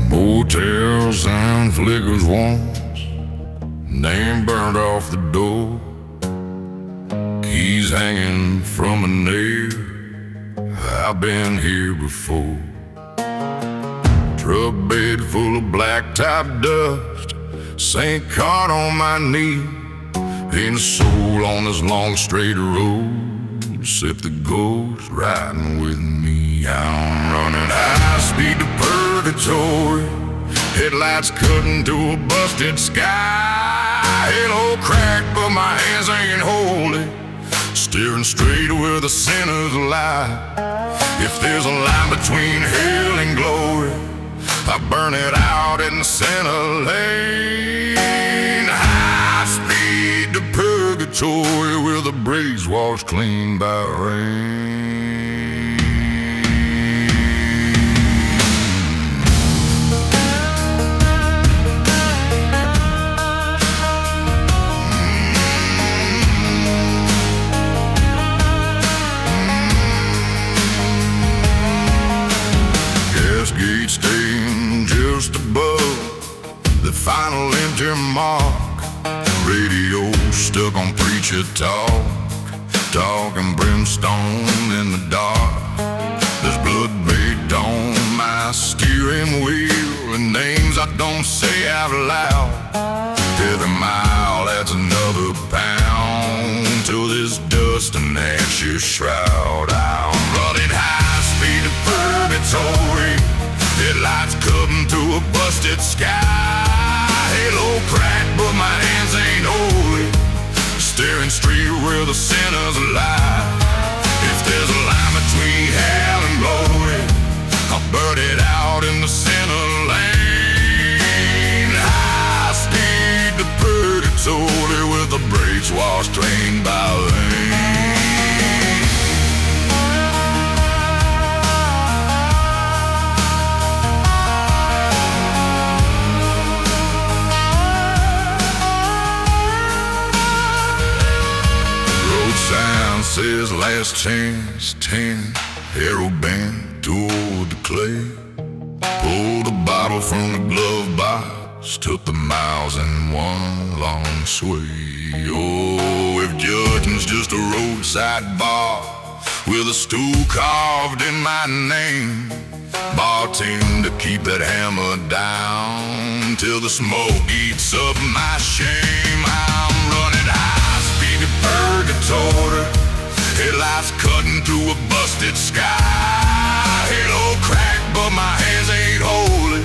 Motels and flickers once, name burned off the door, keys hanging from a nail. I've been here before. Truck bed full of blacktop dust, sank caught on my knee. Ain't a soul on this long straight road except the ghost riding with me. I'm running high speed to purgatory, headlights cutting through a busted sky. Halo cracked but my hands ain't holy, steering straight where the sinners lie. If there's a line between hell and glory, I burn it out in the center lane. High speed to purgatory where the brakes wash clean by rain. Gate staying just above the final enter mark. Radio stuck on preacher talk, talking brimstone in the dark. There's blood baked on my steering wheel and names I don't say out loud. Every mile adds another pound till this dust and ashes shroud. I'm running high speed to purgatory, headlights cutting through a busted sky. Halo cracked but my hands ain't holy, staring straight where the sinners lie. If there's a line between hell and glory, I'll burn it out in the center lane. High speed to purgatory with the brakes washed clean by rain. Sign says last chance 10, arrow bent toward the clay. Pulled a bottle from the glove box, took the miles in one long sway. Oh, if judging's just a roadside bar with a stool carved in my name, bartender, keep that hammer down till the smoke eats up my shame. I'm running high speed to purgatory, headlights cutting through a busted sky. Halo cracked but my hands ain't holy,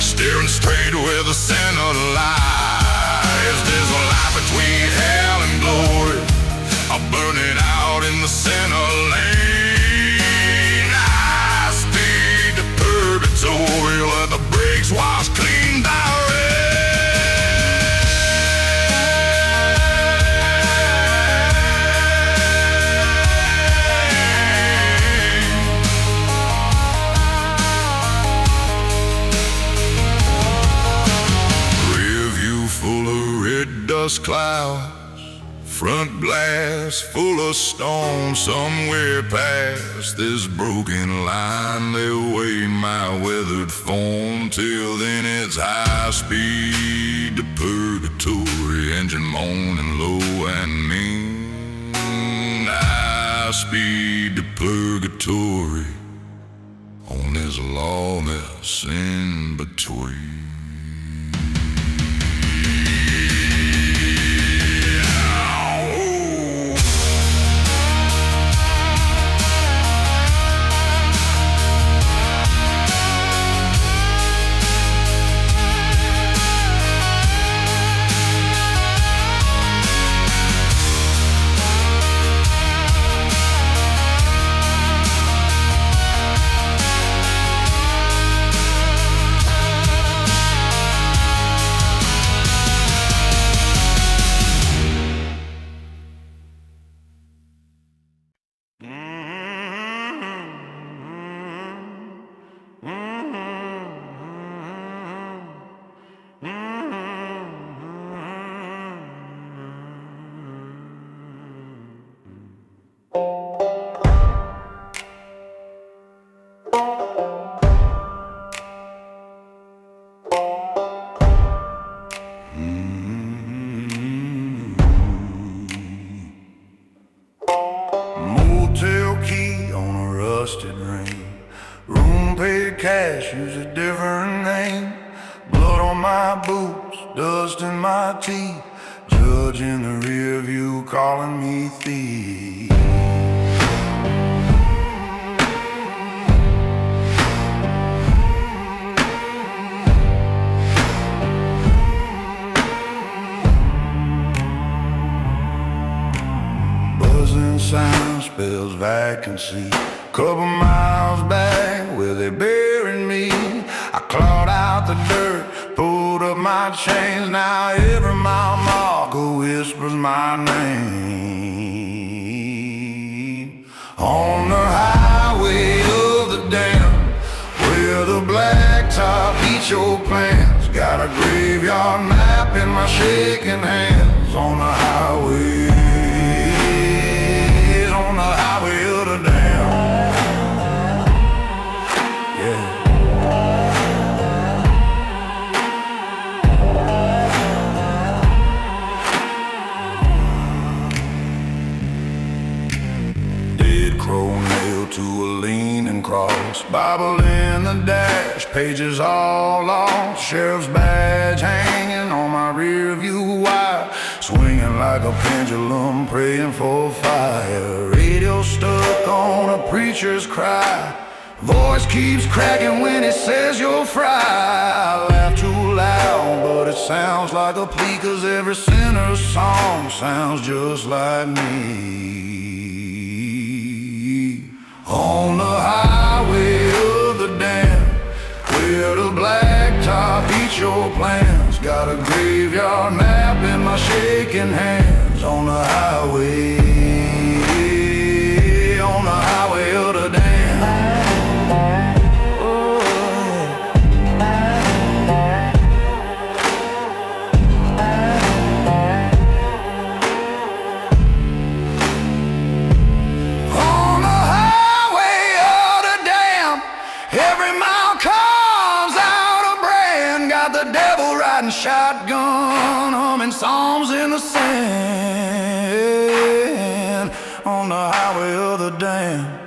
steering straight where the center lies. There's a line between hell and glory, I'll burn it out in the center lane. High speed to purgatory where the brakes wash clean by rain. Dust clouds, front glass full of stone. Somewhere past this broken line they'll weigh my weathered form. Till then it's high speed to purgatory, engine moaning low and mean. High speed to purgatory on this lawless in between. see, judge in the rear view calling me thief. Buzzing sound spells vacancy. Couple miles back where they buried me, I clawed out the dirt, pulled up my chains. Now every mile marker whispers my name. On the highway of the damned, where the blacktop eats your plans, got a graveyard map in my shaking hands. On the highway, on the highway of the damned. Nailed to a leaning cross, Bible in the dash, pages all lost, sheriff's badge hanging on my rear view wire, swinging like a pendulum, praying for fire. Radio stuck on a preacher's cry, voice keeps cracking when it says you're free. I laugh too loud, but it sounds like a plea, 'cause every sinner's song sounds just like me. On the highway of the damned, where the blacktop eats your plans, got a graveyard map in my shaking hands. On the highway, on the highway of the damned. Shotgun humming psalms in the sand. On the highway of the damned.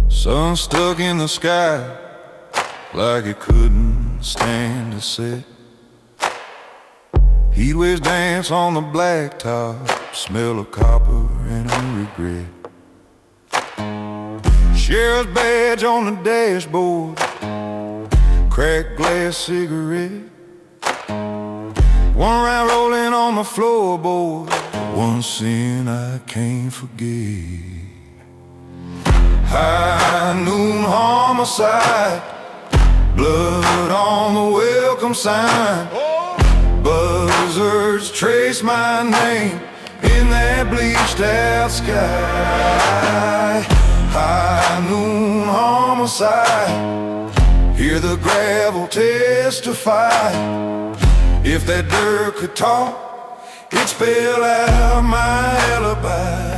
Sun stuck in the sky like it couldn't stand to set. Heat waves dance on the blacktop, smell of copper and regret. Sheriff's badge on the dashboard, cracked glass cigarette. One round rolling on the floorboard, one sin I can't forget. High noon homicide, blood on the welcome sign. Buzzards trace my name in that bleached out sky. High noon homicide, hear the gravel testify. If that dirt could talk, it'd spell out my alibi.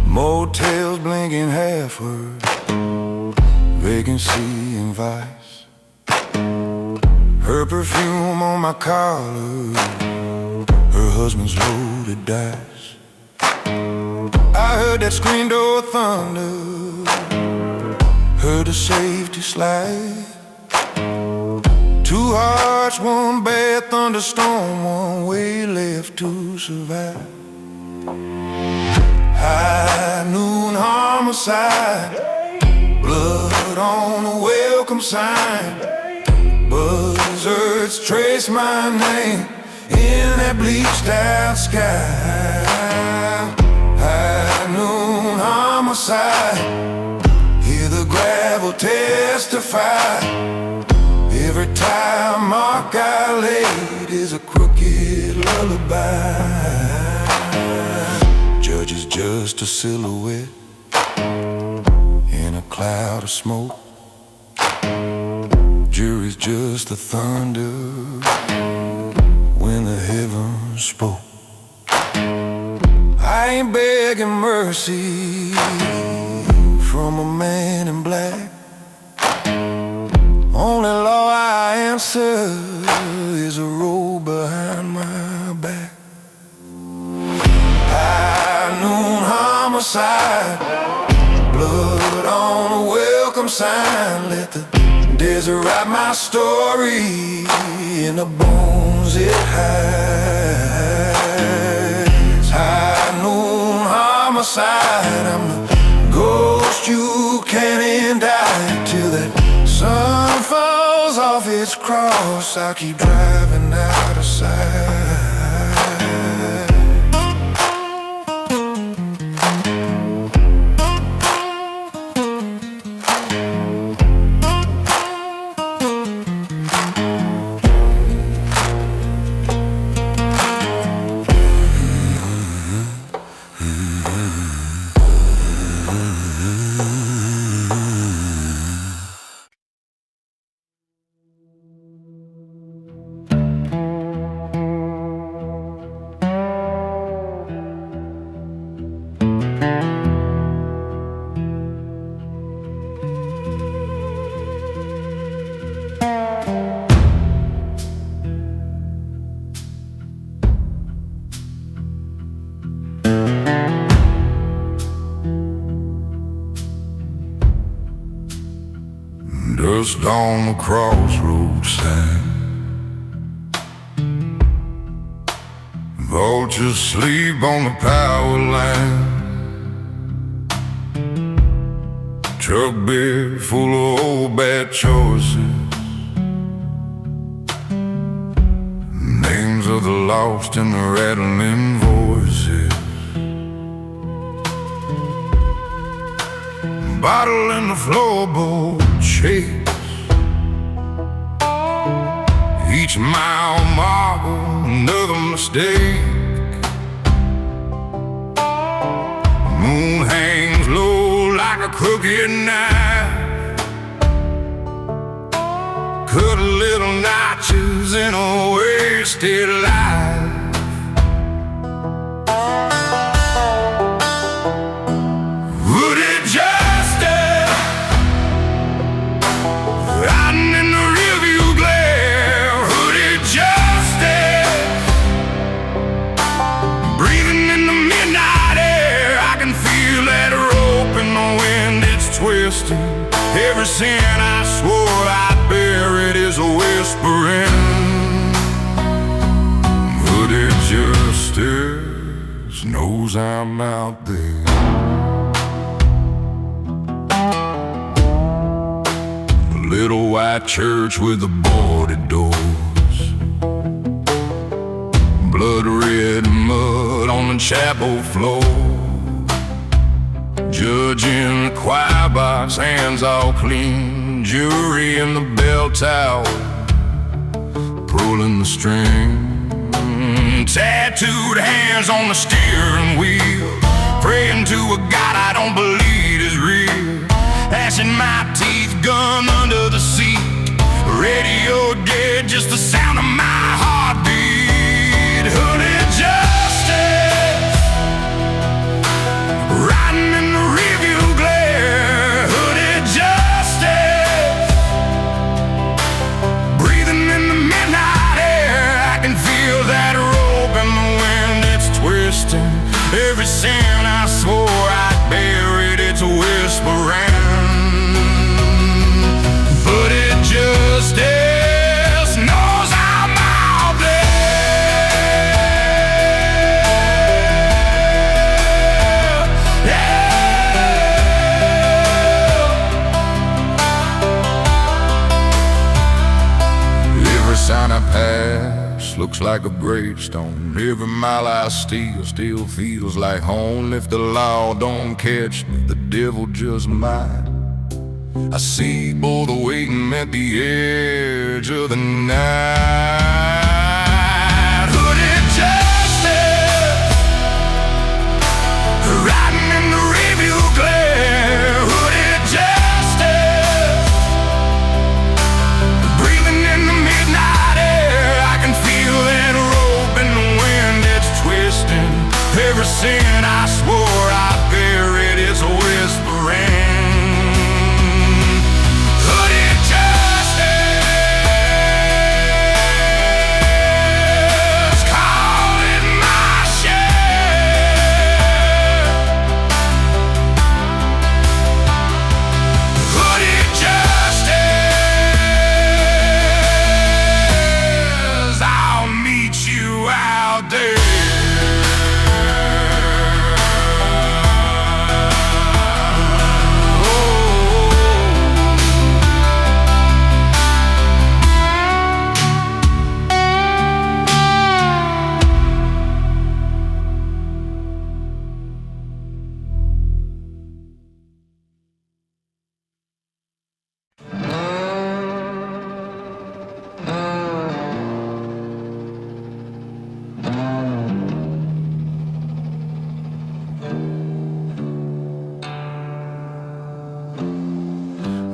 Motels blinking half-word, vacancy and vice. Her perfume on my collar, her husband's loaded dice. I heard that screen door thunder, heard the safety slide. Two hearts, one bad thunderstorm, one way left to survive. High noon homicide, blood on the welcome sign. Buzzards trace my name in that bleached out sky. High noon homicide, hear the gravel testify. Every tire mark I laid is a crooked lullaby. Judge is just a silhouette in a cloud of smoke. Jury's just the thunder when the heavens spoke. I ain't begging mercy from a man in black. Only law I answer is a robe behind my back. High noon homicide, blood on a welcome sign. Let the desert write my story in the bones it hides. High noon homicide, I'm the ghost you can't indict. Till that sun falls off its cross, I'll keep driving out of sight. Just on the crossroads stand, vultures sleep on the power line. Truck bed full of old bad choices, names of the lost and the rattling voices. Bottle in the floorboard shakes. Each mile marble, another mistake. Moon hangs low like a crooked knife. Cut little notches in a wasted life. Every sin I swore I'd bear, it is a whispering. Hooded justice knows I'm out there. A little white church with the boarded doors, blood red mud on the chapel floor. Judge in the choir box, hands all clean. Jury in the bell tower, pulling the string. Tattooed hands on the steering wheel, praying to a God I don't believe is real. Gnashing my teeth, gun under the seat. Radio dead, just the sound of my heartbeat. Hooded justice, riding in the rearview glare. Hooded justice, breathing in the midnight air. I can feel that rope in the wind, it's twisting. Every sin I swore I'd bear it, it's whispering. Hooded justice like a gravestone. Every mile I steal still feels like home. If the law don't catch me, the devil just might. I see both waiting at the edge of the night. Hooded justice riding in the rearview glare. Hooded justice breathing in the midnight air. I can feel that rope in the wind, it's twisting. Every sin I swore I buried is whispering.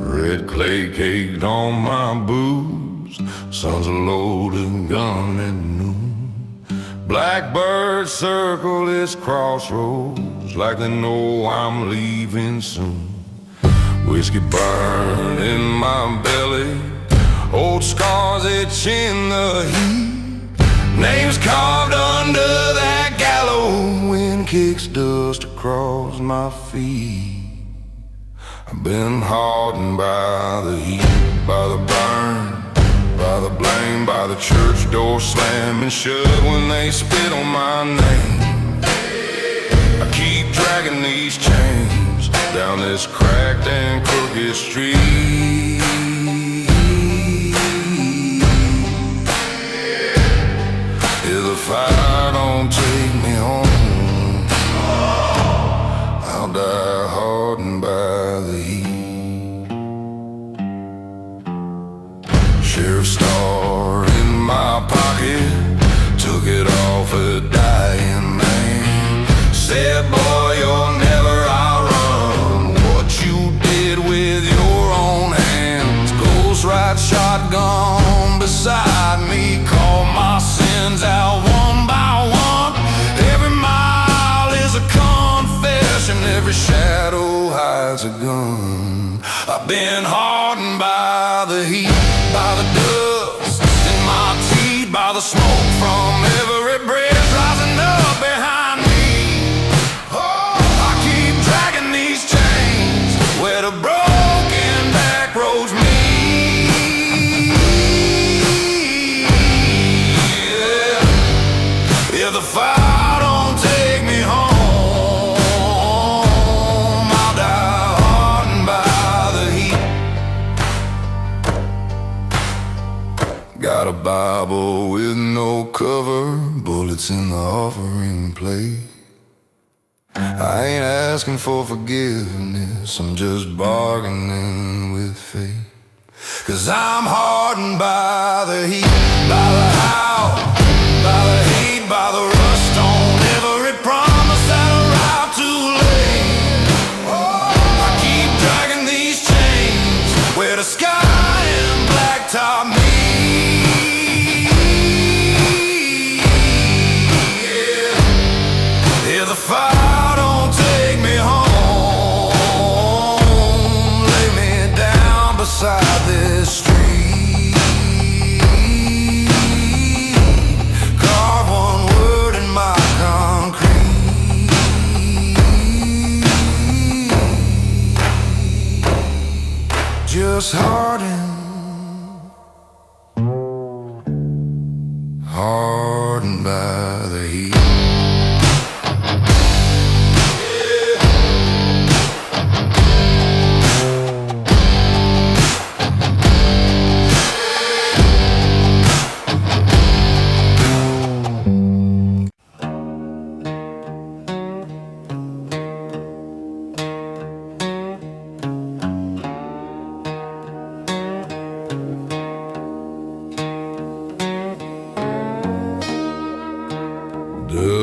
Red clay caked on my boobs, sun's a loaded gun at noon. Blackbirds circle this crossroads like they know I'm leaving soon. Whiskey burn in my belly, old scars itch in the heat. Names carved under that gallows, wind kicks dust across my feet. I've been hardened by the heat, by the burn, by the blame, by the church door slamming shut when they spit on my name. I keep dragging these chains down this cracked and crooked street. If the fire don't take me home, I'll die hardened by the heat. Sheriff's star in my pocket, took it off a dying man. Said, boy, you'll never outrun what you did with your own hands. Ghost ride shotgun beside me, call my sins out one by one. Every mile is a confession, every shadow hides a gun. I've been hardened by the heat, by the dust in my teeth, by the smoke from every bridge rising up behind me. Oh, I keep dragging these chains where the broken back roads meet. Yeah. If the fire don't take me home, I'll die hardened by the heat. Got a Bible with no cover, bullets in the offering plate. I ain't asking for forgiveness, I'm just bargaining with fate. 'Cause I'm hardened by the heat, by the howl, by the hate, by the rust on every promise that arrived too late. Oh, I keep dragging these chains where the sky and blacktop meet. Yeah, the fire don't take me home, lay me down beside this street. Carve one word in my concrete. Just hardened by the heat.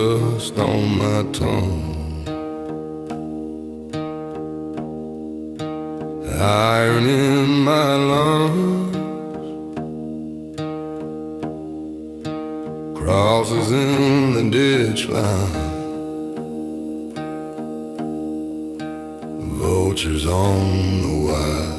rust on my tongue, iron in my lungs, crosses in the ditch line, vultures on the wire.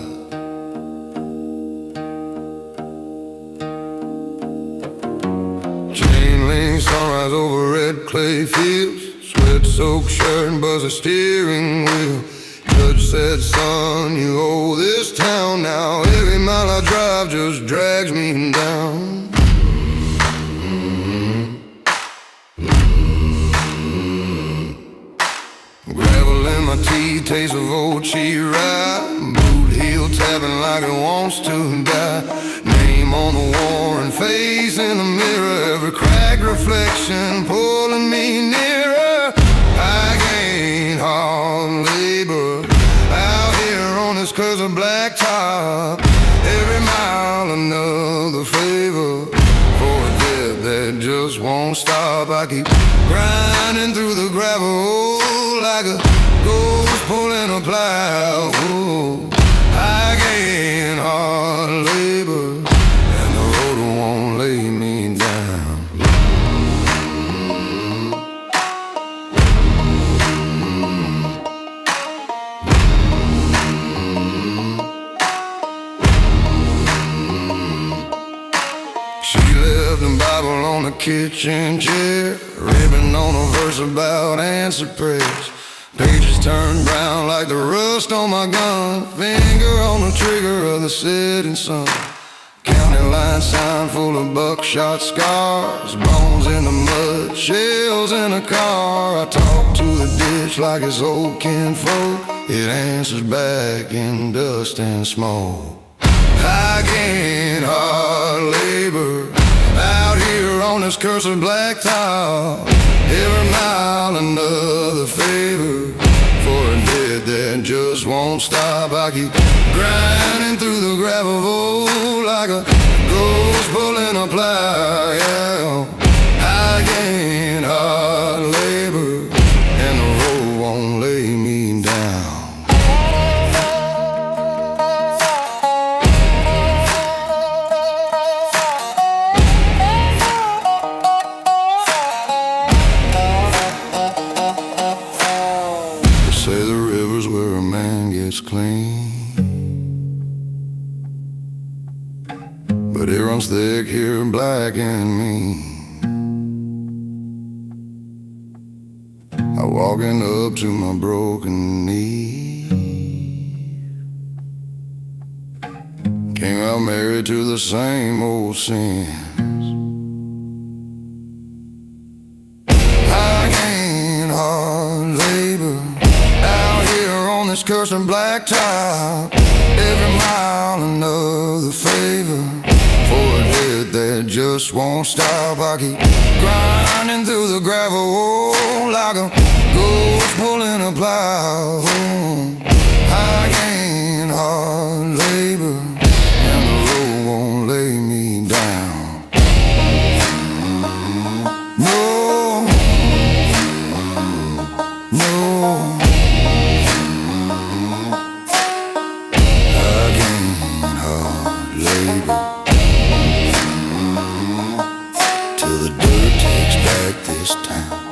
Sunrise over red clay fields, sweat-soaked shirt and buzz a steering wheel. Judge said, son, you owe this town now. Every mile I drive just drags me down. Gravel in my teeth, taste of old cheese rye, boot heel tapping like it wants to die. Name on the wall and face in the mirror, every cracked reflection pulling me nearer. I gain hard labor out here on this cursed blacktop. Every mile another favor for a debt that just won't stop. I keep grinding through the gravel like a ghost pulling a plow. Ooh, I gain hard labor and the road won't lay me down. She left the Bible on the kitchen chair, ribbon on a verse about answered prayers. Pages turned brown like the rust on my gun, finger on the trigger of the setting sun. County line sign full of buckshot scars, bones in the mud, shells in a car. I talk to the ditch like it's old kinfolk, it answers back in dust and smoke. I gain hard labor out here on this cursed blacktop. Every mile another favor for a debt that just won't stop. I keep grinding through the gravel like a ghost pulling a plow. Yeah. I gain hard labor and the road won't lay me down. Say the river's where a man gets clean, but it runs thick here, black and mean. I'm walking up to my broken knee. Came out married to the same old sins. I gain hard labor out here on this cursed blacktop. Every mile another favor for a debt that just won't stop. I keep grinding through the gravel like a ghost pulling a plow. I gain hard labor and the road won't lay me down. No, no. I gain hard labor till the dirt takes back this town.